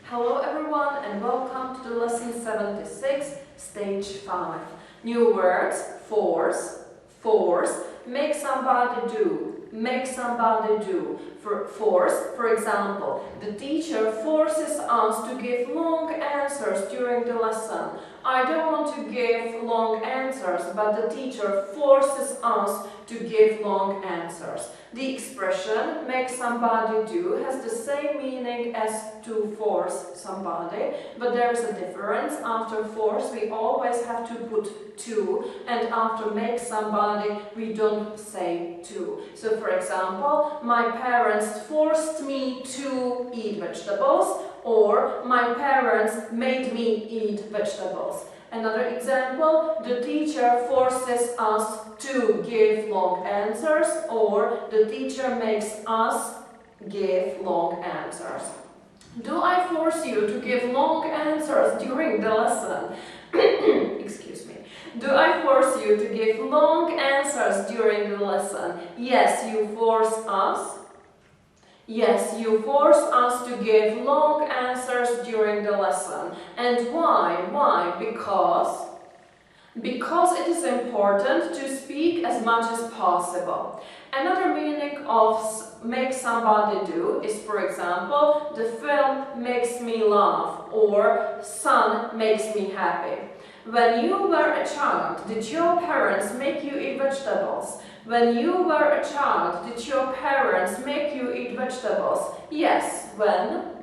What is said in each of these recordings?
Hello everyone and welcome to the lesson 76, stage 5. New words: force, make somebody do. For example, the teacher forces us to give long answers during the lesson. I don't want to give long answers, but the teacher forces us to give long answers. The expression make somebody do has the same meaning as to force somebody, but there is a difference. After force we always have to put to, and after make somebody we don't say to. So for example, my parents forced me to eat vegetables, or my parents made me eat vegetables. Another example, the teacher forces us to give long answers, or the teacher makes us give long answers. Do I force you to give long answers during the lesson? Excuse me. Do I force you to give long answers during the lesson? Yes, you force us. Yes, you force us to give long answers during the lesson. And why? Why? Because it is important to speak as much as possible. Another meaning of make somebody do is, for example, the film makes me laugh, or sun makes me happy. When you were a child, did your parents make you eat vegetables? When you were a child, did your parents make you eat vegetables? Yes, when?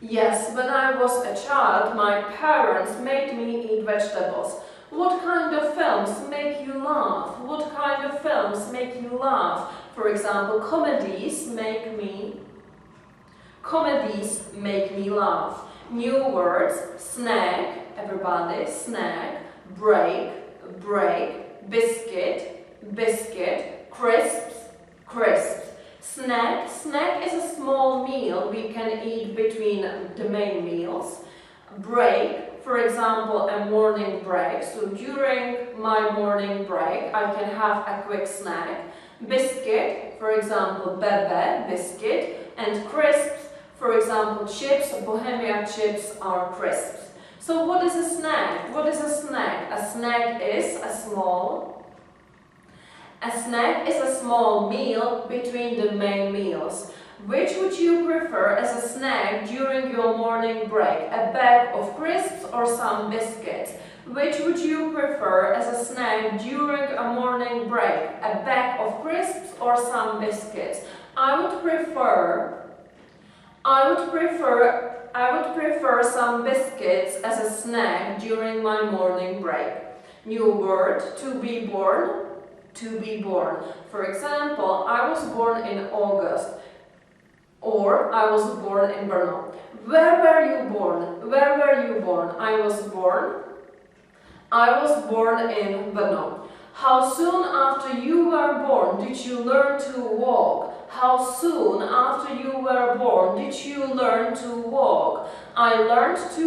Yes, when I was a child, my parents made me eat vegetables. What kind of films make you laugh? What kind of films make you laugh? For example, comedies make me laugh. New words: snack, everybody, snack, break, biscuit, crisps. Snack is a small meal we can eat between the main meals. Break, for example, a morning break. So during my morning break, I can have a quick snack. Biscuit, for example, bebe, biscuit, and crisps, for example, chips, Bohemia chips are crisps. So what is a snack? What is a snack? A snack is a small meal between the main meals. Which would you prefer as a snack during your morning break? A bag of crisps or some biscuits? Which would you prefer as a snack during a morning break? A bag of crisps or some biscuits? I would prefer some biscuits as a snack during my morning break. New word: to be born. For example, I was born in August, or I was born in Brno. Where were you born? I was born in Brno. How soon after you were born did you learn to walk? How soon after you were born did you learn to walk? I learned to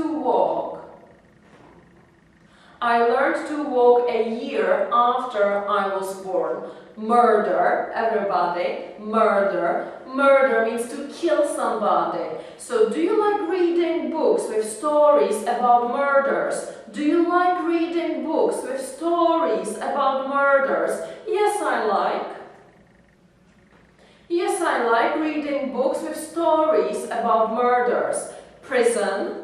walk a year after I was born. Murder, everybody, murder. Murder means to kill somebody. So do you like reading books with stories about murders? Do you like reading books with stories about murders? Yes, I like. Yes, I like reading books with stories about murders. Prison.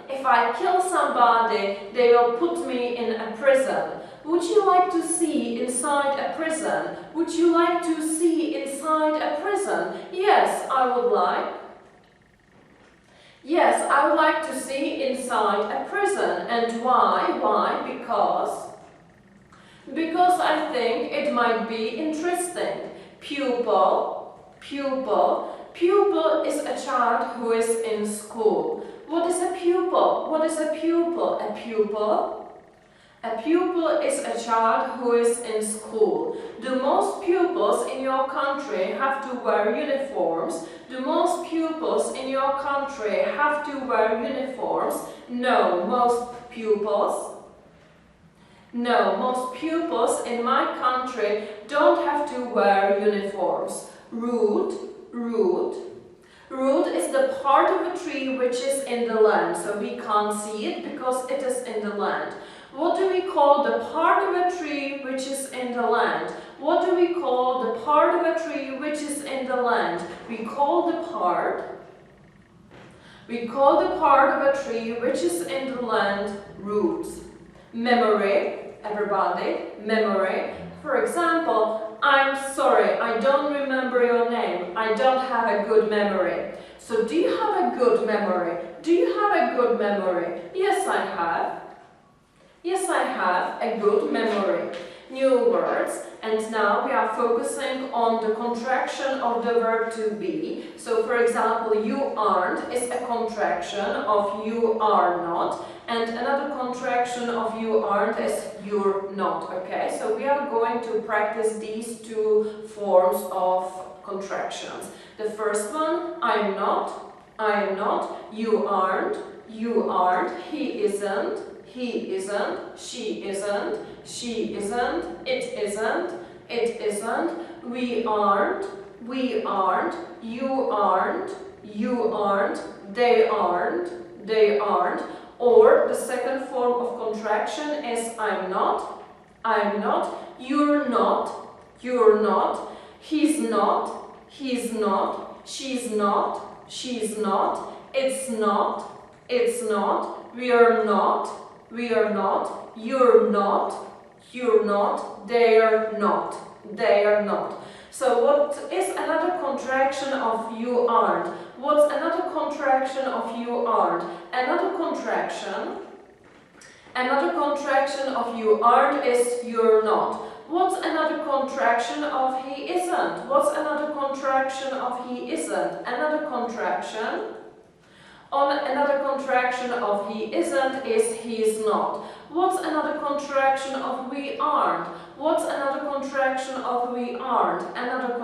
If I kill somebody, they will put me in a prison. Would you like to see inside a prison? Would you like to see inside a prison? Yes, I would like. Yes, I would like to see inside a prison. And why? Why? Because I think it might be interesting. Pupil is a child who is in school. What is a pupil? A pupil is a child who is in school. Do most pupils in your country have to wear uniforms? No, most pupils in my country don't have to wear uniforms. Rude. Root is the part of a tree which is in the land, so we can't see it because it is in the land. What do we call the part of a tree which is in the land? What do we call the part of a tree which is in the land? We call the part of a tree which is in the land roots. Memory, everybody, memory. For example, I'm sorry, I don't remember your name. I don't have a good memory. So do you have a good memory? Do you have a good memory? Yes, I have. Yes, I have a good memory. New words, and now we are focusing on the contraction of the verb to be. So for example, you aren't is a contraction of you are not, and another contraction of you aren't is you're not, okay? So we are going to practice these two forms of contractions. The first one, I'm not, you aren't, he isn't, she isn't, it isn't, we aren't, you aren't, they aren't, or the second form of contraction is I'm not, you're not, he's not, she's not, it's not, we're not, you're not, they're not. So what is another contraction of you aren't? What's another contraction of you aren't? Another contraction of you aren't is you're not. What's another contraction of he isn't? What's another contraction of he isn't? Another contraction of he isn't is he's not. What's another contraction of we aren't? What's another contraction of we aren't? Another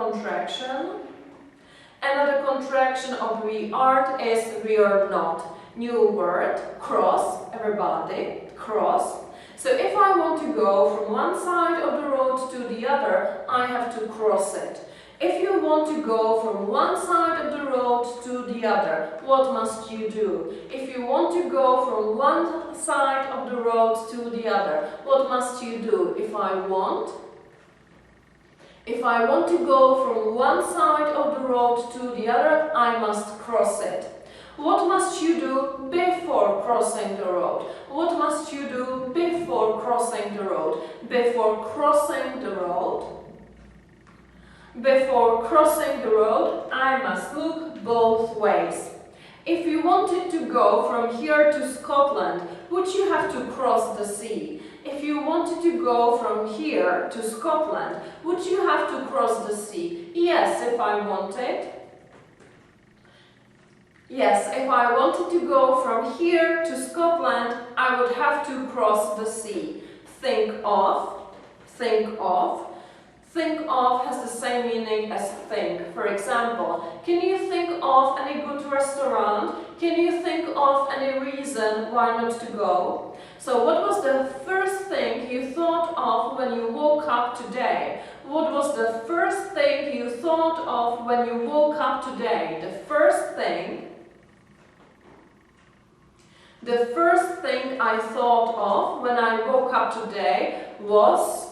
contraction of we aren't is we are not. New word, cross, everybody, cross. So if I want to go from one side of the road to the other, I have to cross it. If you want to go from one side of the road to the other, what must you do? If you want to go from one side of the road to the other, what must you do? If I want to go from one side of the road to the other, I must cross it. What must you do before crossing the road? What must you do before crossing the road? Before crossing the road, I must look both ways. If you wanted to go from here to Scotland, would you have to cross the sea? If you wanted to go from here to Scotland, would you have to cross the sea? Yes, if I wanted. Yes, if I wanted to go from here to Scotland, I would have to cross the sea. Think of. Think of has the same meaning as think. For example, can you think of any good restaurant? Can you think of any reason why not to go? So what was the first thing you thought of when you woke up today? What was the first thing you thought of when you woke up today? The first thing I thought of when I woke up today was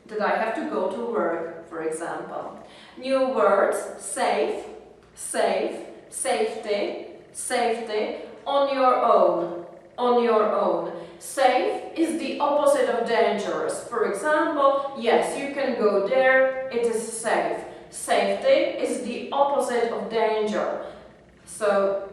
that I have to go to work, for example. New words, safe, safety, on your own. Safe is the opposite of dangerous. For example, yes, you can go there, it is safe. Safety is the opposite of danger. So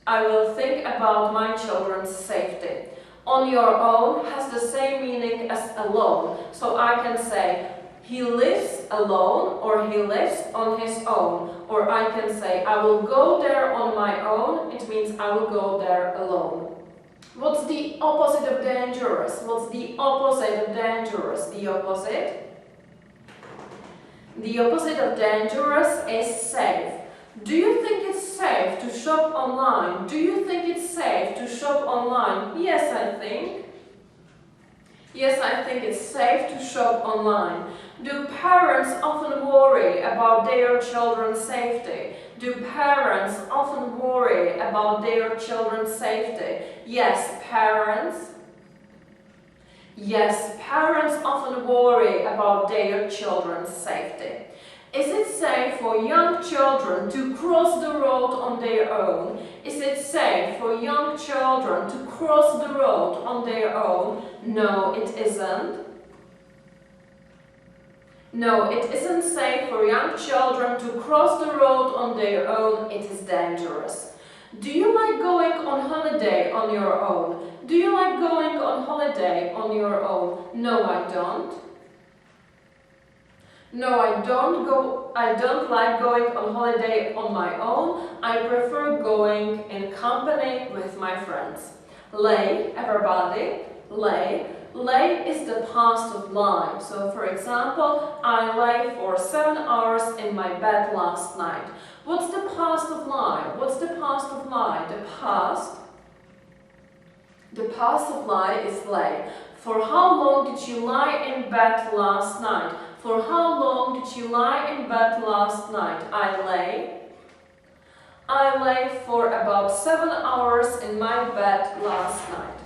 I will think about my children's safety. On your own has the same meaning as alone. So I can say, he lives alone, or he lives on his own. Or I can say, I will go there on my own. It means I will go there alone. What's the opposite of dangerous? What's the opposite of dangerous? The opposite of dangerous is safe. Do you think it's safe to shop online? Do you think it's safe to shop online? Yes, I think. Yes, I think it's safe to shop online. Do parents often worry about their children's safety? Do parents often worry about their children's safety? Yes, parents. Yes, parents often worry about their children's safety. Is it safe for young children to cross the road on their own? Is it safe for young children to cross the road on their own? No, it isn't. No, it isn't safe for young children to cross the road on their own. It is dangerous. Do you like going on holiday on your own? Do you like going on holiday on your own? No, I don't. No, I don't like going on holiday on my own. I prefer going in company with my friends. Lay, everybody, lay. Lay is the past of lie. So, for example, I lay for 7 hours in my bed last night. What's the past of lie? What's the past of lie? The past of lie is lay. For how long did you lie in bed last night? For how long did you lie in bed last night? I lay for about 7 hours in my bed last night.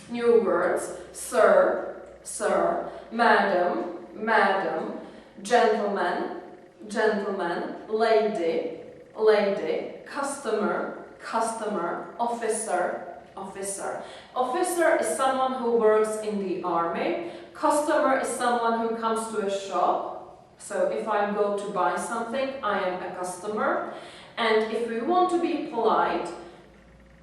New words: sir, sir, madam, madam, gentleman, gentleman, lady, lady, customer, customer, officer, officer. Officer is someone who works in the army. Customer is someone who comes to a shop. So if I go to buy something, I am a customer. And if we want to be polite,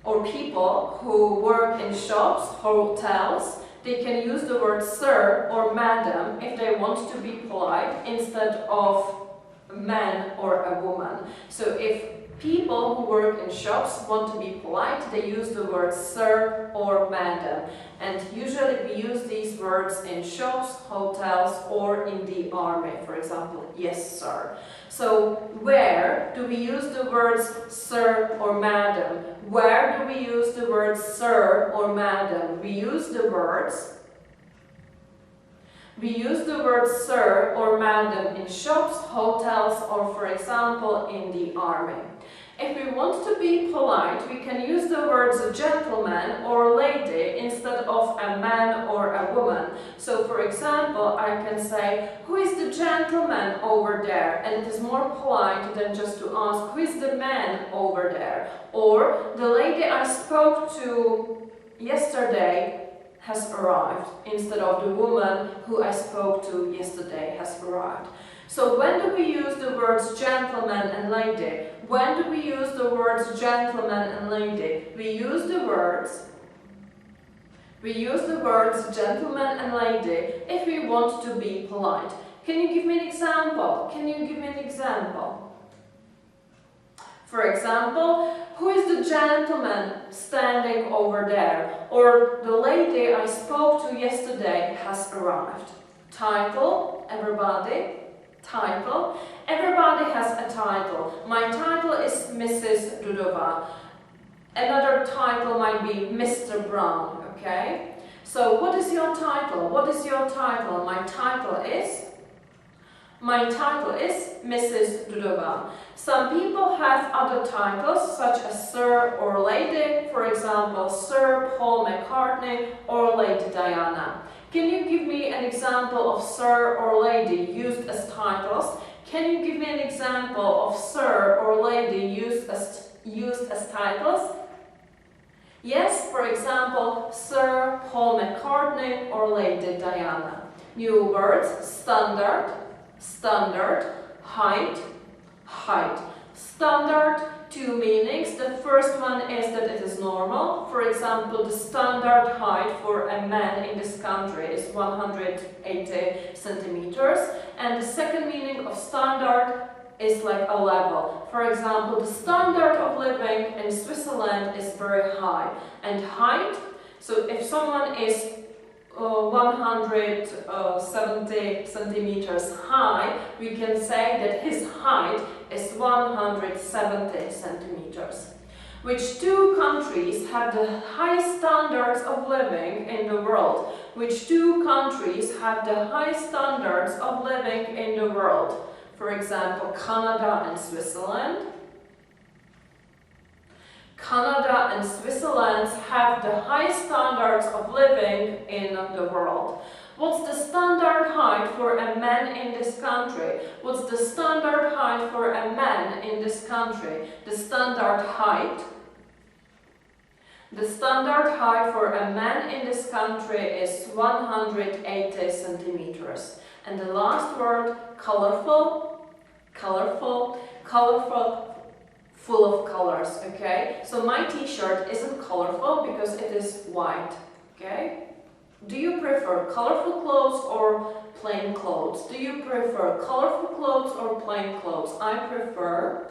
or people who work in shops, hotels, they can use the word sir or madam if they want to be polite instead of a man or a woman. So if people who work in shops want to be polite, they use the word sir or madam. And usually we use these words in shops, hotels, or in the army. For example, yes sir. So where do we use the words sir or madam? Where do we use the words sir or madam? We use the words sir or madam in shops, hotels, or for example in the army. If we want to be polite, we can use the words gentleman or lady instead of a man or a woman. So for example, I can say, who is the gentleman over there? And it is more polite than just to ask, who is the man over there? Or, the lady I spoke to yesterday has arrived, instead of the woman who I spoke to yesterday has arrived. So when do we use the words gentleman and lady? When do we use the words gentleman and lady? We use the words gentleman and lady if we want to be polite. Can you give me an example? For example, who is the gentleman standing over there? Or the lady I spoke to yesterday has arrived. Title, everybody. Title. Everybody has a title. My title is Mrs. Dudova. Another title might be Mr. Brown, okay? So what is your title? What is your title? My title is Mrs. Dudova. Some people have other titles such as Sir or Lady, for example, Sir Paul McCartney or Lady Diana. Can you give me an example of Sir or Lady used as titles? Can you give me an example of Sir or Lady used as titles? Yes, for example, Sir Paul McCartney or Lady Diana. New words: standard, standard, height, height. Standard, two meanings. The first one is that it is normal. For example, the standard height for a man in this country is 180 centimeters. And the second meaning of standard is like a level. For example, the standard of living in Switzerland is very high. And height, so if someone is 170 centimeters high, we can say that his height is 170 centimeters. Which two countries have the highest standards of living in the world? Which two countries have the highest standards of living in the world? For example, Canada and Switzerland. Canada and Switzerland have the highest standards of living in the world. What's the standard height for a man in this country? What's the standard height for a man in this country? The standard height. The standard height for a man in this country is 180 centimeters. And the last word, colorful, colorful, colorful, full of colors, okay? So my t-shirt isn't colorful because it is white, okay? Do you prefer colorful clothes or plain clothes? Do you prefer colorful clothes or plain clothes? I prefer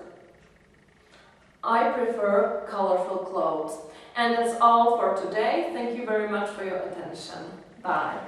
colorful clothes. And that's all for today. Thank you very much for your attention. Bye.